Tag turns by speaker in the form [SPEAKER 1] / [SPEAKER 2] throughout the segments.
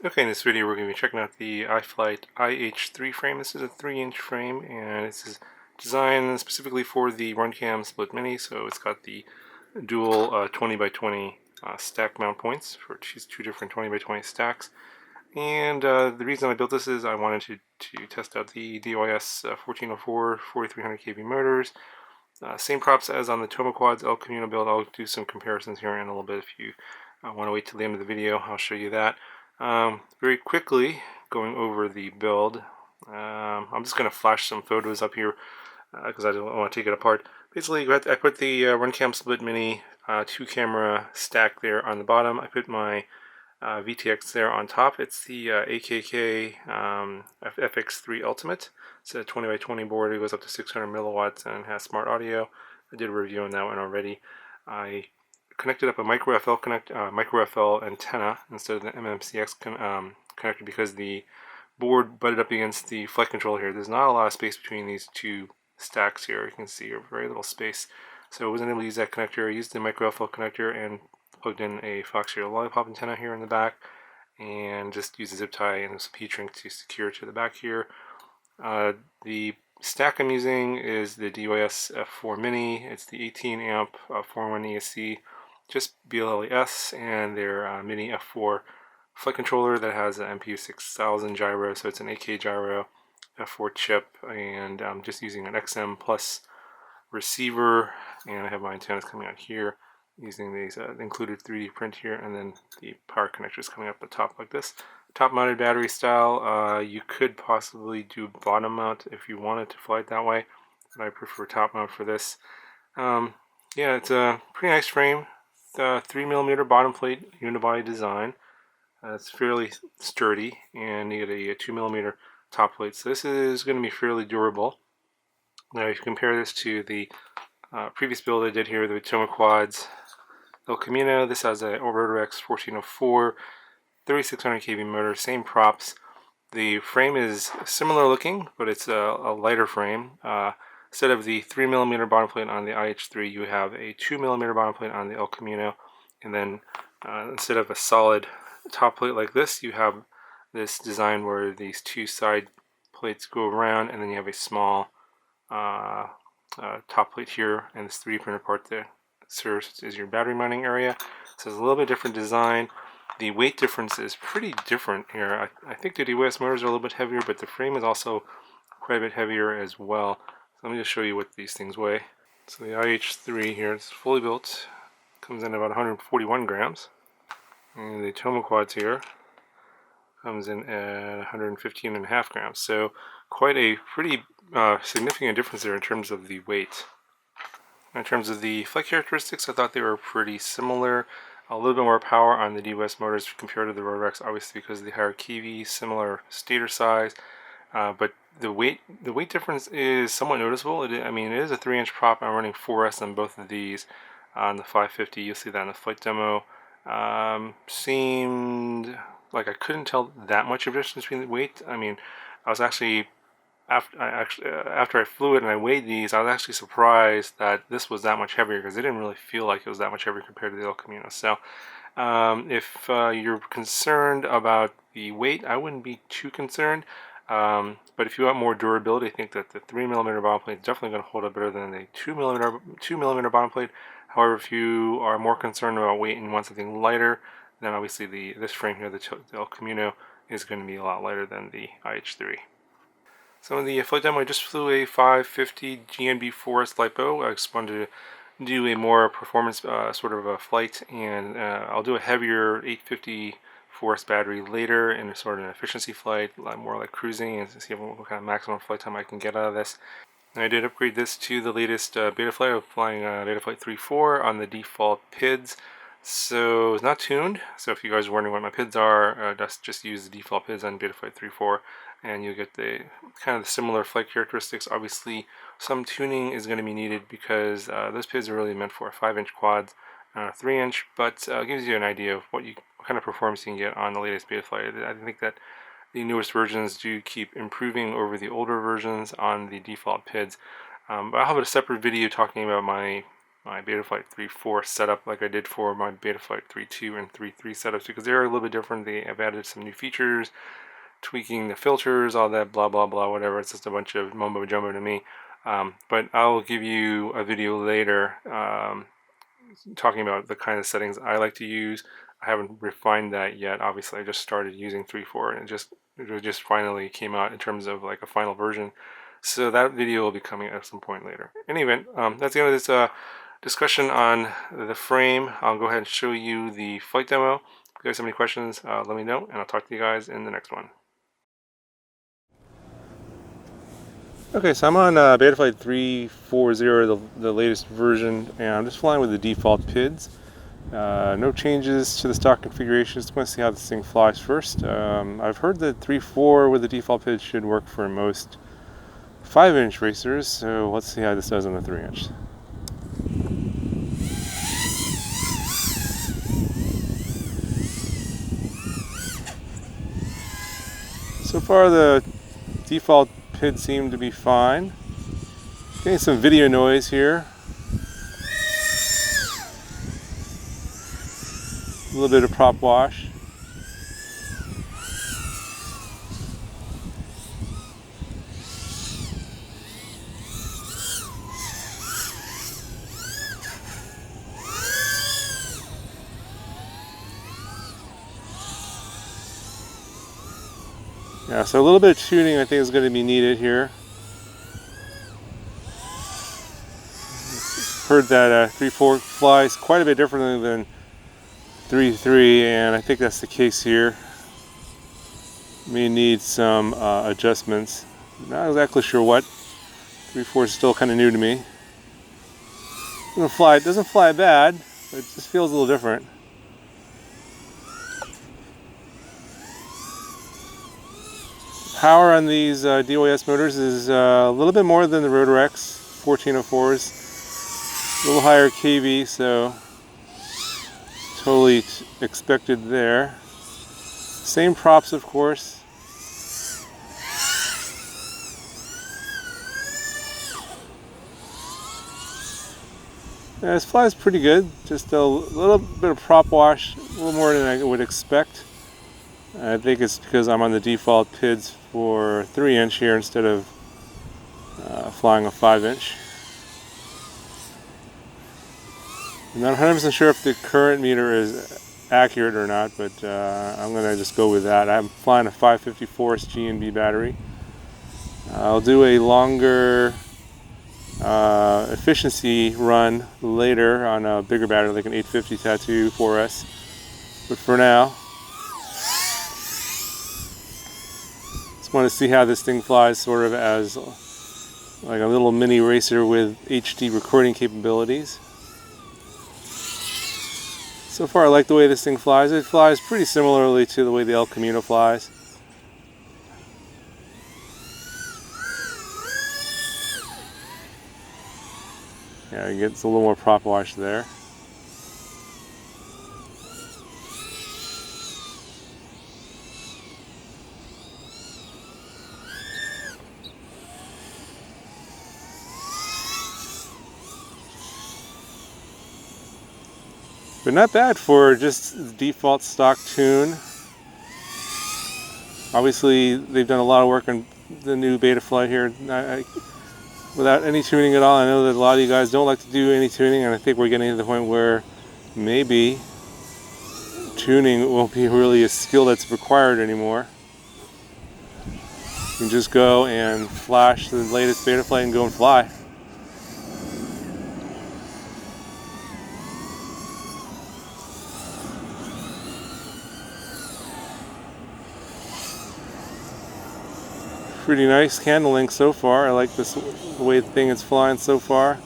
[SPEAKER 1] Okay, in this video we're going to be checking out the iFlight iH3 frame. This is a 3-inch frame, and this is designed specifically for the RunCam Split Mini. So it's got the dual 20 by 20 stack mount points for two different 20 by 20 stacks. And the reason I built this is I wanted to test out the DYS 1404 4300 kV motors. Same props as on the Toma Quad's El Camino build. I'll do some comparisons here in a little bit. If you want to wait till the end of the video, I'll show you that. Very quickly, going over the build, I'm just going to flash some photos up here because I don't want to take it apart. Basically, I put the RunCam Split Mini 2-camera stack there on the bottom. I put my VTX there on top. It's the AKK FX3 Ultimate. It's a 20 by 20 board. It goes up to 600 milliwatts and has smart audio. I did a review on that one already. I connected up a micro FL antenna instead of the MMCX connector because the board butted up against the flight controller here. There's not a lot of space between these two stacks here. You can see very little space. So I wasn't able to use that connector. I used the micro FL connector and plugged in a Fox Serial Lollipop antenna here in the back and just used a zip tie and some heat shrink to secure to the back here. The stack I'm using is the DYS F4 Mini. It's the 18 amp 4-in-1 ESC, just BLLES, and their Mini F4 flight controller that has an MPU 6000 gyro, so it's an 8K gyro F4 chip, and I'm just using an XM Plus receiver, and I have my antennas coming out here using these included 3D print here, and then the power connectors coming up the top like this. Top mounted battery style, you could possibly do bottom mount if you wanted to fly it that way, but I prefer top mount for this. Yeah, it's a pretty nice frame. 3mm bottom plate unibody design. It's fairly sturdy, and you get a 2mm top plate, so this is going to be fairly durable. Now if you compare this to the previous build I did here, the Toma Quads El Camino, this has a Rotorex 1404 3600 kV motor, same props. The frame is similar looking, but it's a lighter frame. Instead of the 3mm bottom plate on the iH3, you have a 2mm bottom plate on the El Camino, and then instead of a solid top plate like this, you have this design where these two side plates go around, and then you have a small top plate here, and this 3D printed part there serves as your battery mounting area. So it's a little bit different design. The weight difference is pretty different here. I think the DYS motors are a little bit heavier, but the frame is also quite a bit heavier as well. So let me just show you what these things weigh. So the iH3 here is fully built, comes in about 141 grams. And the Toma Quads here comes in at 115.5 grams. So quite a pretty significant difference there in terms of the weight. In terms of the flight characteristics, I thought they were pretty similar. A little bit more power on the DYS motors compared to the Rotorex, obviously because of the higher kV, similar stator size, but the weight difference is somewhat noticeable. I mean, it is a 3-inch prop. I'm running 4S on both of these on the 550. You'll see that in the flight demo. Seemed like I couldn't tell that much of a difference between the weight. I mean, I was actually after I flew it and I weighed these, I was actually surprised that this was that much heavier because it didn't really feel like it was that much heavier compared to the El Camino. So if you're concerned about the weight, I wouldn't be too concerned. But if you want more durability, I think that the 3mm bottom plate is definitely going to hold up better than the 2mm bottom plate. However, if you are more concerned about weight and want something lighter, then obviously this frame here, the El Camino, is going to be a lot lighter than the iH3. So in the flight demo, I just flew a 550 GNB4S LiPo. I just wanted to do a more performance sort of a flight, and I'll do a heavier 850 4S battery later in a sort of an efficiency flight, more like cruising, and see what kind of maximum flight time I can get out of this. And I did upgrade this to the latest beta flight. I'm flying Betaflight 3.4 on the default PIDs. So it's not tuned. So if you guys are wondering what my PIDs are, just use the default PIDs on Betaflight 3.4, and you'll get the kind of the similar flight characteristics. Obviously, some tuning is going to be needed because those PIDs are really meant for 5-inch quads, 3-inch, but gives you an idea of what kind of performance you can get on the latest Betaflight. I think that the newest versions do keep improving over the older versions on the default PIDs. But I'll have a separate video talking about my my Betaflight 3.4 setup like I did for my Betaflight 3.2 and 3.3 setups, because they're a little bit different. I've added some new features, tweaking the filters, all that blah blah blah, whatever. It's just a bunch of mumbo jumbo to me. But I'll give you a video later talking about the kind of settings I like to use. I haven't refined that yet. Obviously, I just started using 3.4 and it just finally came out in terms of like a final version. So that video will be coming at some point later. In any event, that's the end of this discussion on the frame. I'll go ahead and show you the flight demo. If you guys have any questions, let me know, and I'll talk to you guys in the next one. Okay, so I'm on Betaflight 3.4.0, the latest version, and I'm just flying with the default PIDs. No changes to the stock configuration. Just want to see how this thing flies first. I've heard that 3.4 with the default PID should work for most 5-inch racers, so let's see how this does on the 3-inch. So far the default PID seemed to be fine. Getting some video noise here. A little bit of prop wash. Yeah, so a little bit of tuning I think is going to be needed here. Heard that 3.4 flies quite a bit differently than 3.3, and I think that's the case here. May need some adjustments. Not exactly sure what. 3.4 is still kind of new to me. It doesn't fly bad, but it just feels a little different. Power on these DOS motors is a little bit more than the Rotor-X 1404s. A little higher kV, so totally expected there. Same props, of course. Yeah, this flies pretty good. Just a little bit of prop wash, a little more than I would expect. I think it's because I'm on the default PIDs for 3-inch here instead of flying a 5-inch. I'm not 100% sure if the current meter is accurate or not, but I'm going to just go with that. I'm flying a 554 G&B battery. I'll do a longer efficiency run later on a bigger battery, like an 850 Tattoo 4S. But for now, just want to see how this thing flies sort of as like a little mini racer with HD recording capabilities. So far I like the way this thing flies. It flies pretty similarly to the way the El Camino flies. Yeah, it gets a little more prop wash there. But not bad for just the default stock tune. Obviously, they've done a lot of work on the new Betaflight here. Without any tuning at all. I know that a lot of you guys don't like to do any tuning, and I think we're getting to the point where maybe tuning won't be really a skill that's required anymore. You can just go and flash the latest Betaflight and go and fly. Pretty nice handling so far. I like this, the way the thing is flying so far.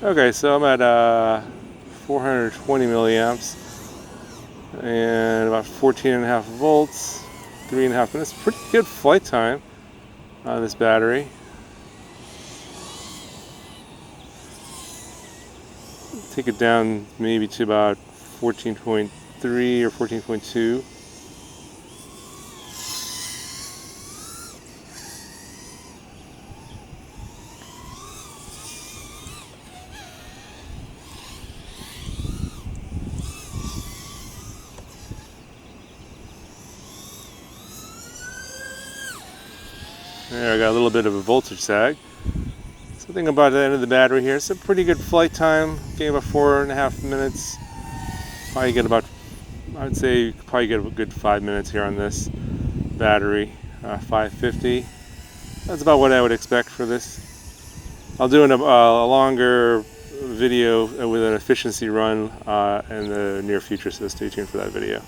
[SPEAKER 1] Okay, so I'm at 420 milliamps and about 14.5 volts, 3.5 minutes. Pretty good flight time on this battery. take it down maybe to about 14.3 or 14.2. There, I got a little bit of a voltage sag. Something about the end of the battery here. It's a pretty good flight time. Getting about 4.5 minutes. Probably get about, I would say, probably get a good 5 minutes here on this battery. 550. That's about what I would expect for this. I'll do a longer video with an efficiency run in the near future, so stay tuned for that video.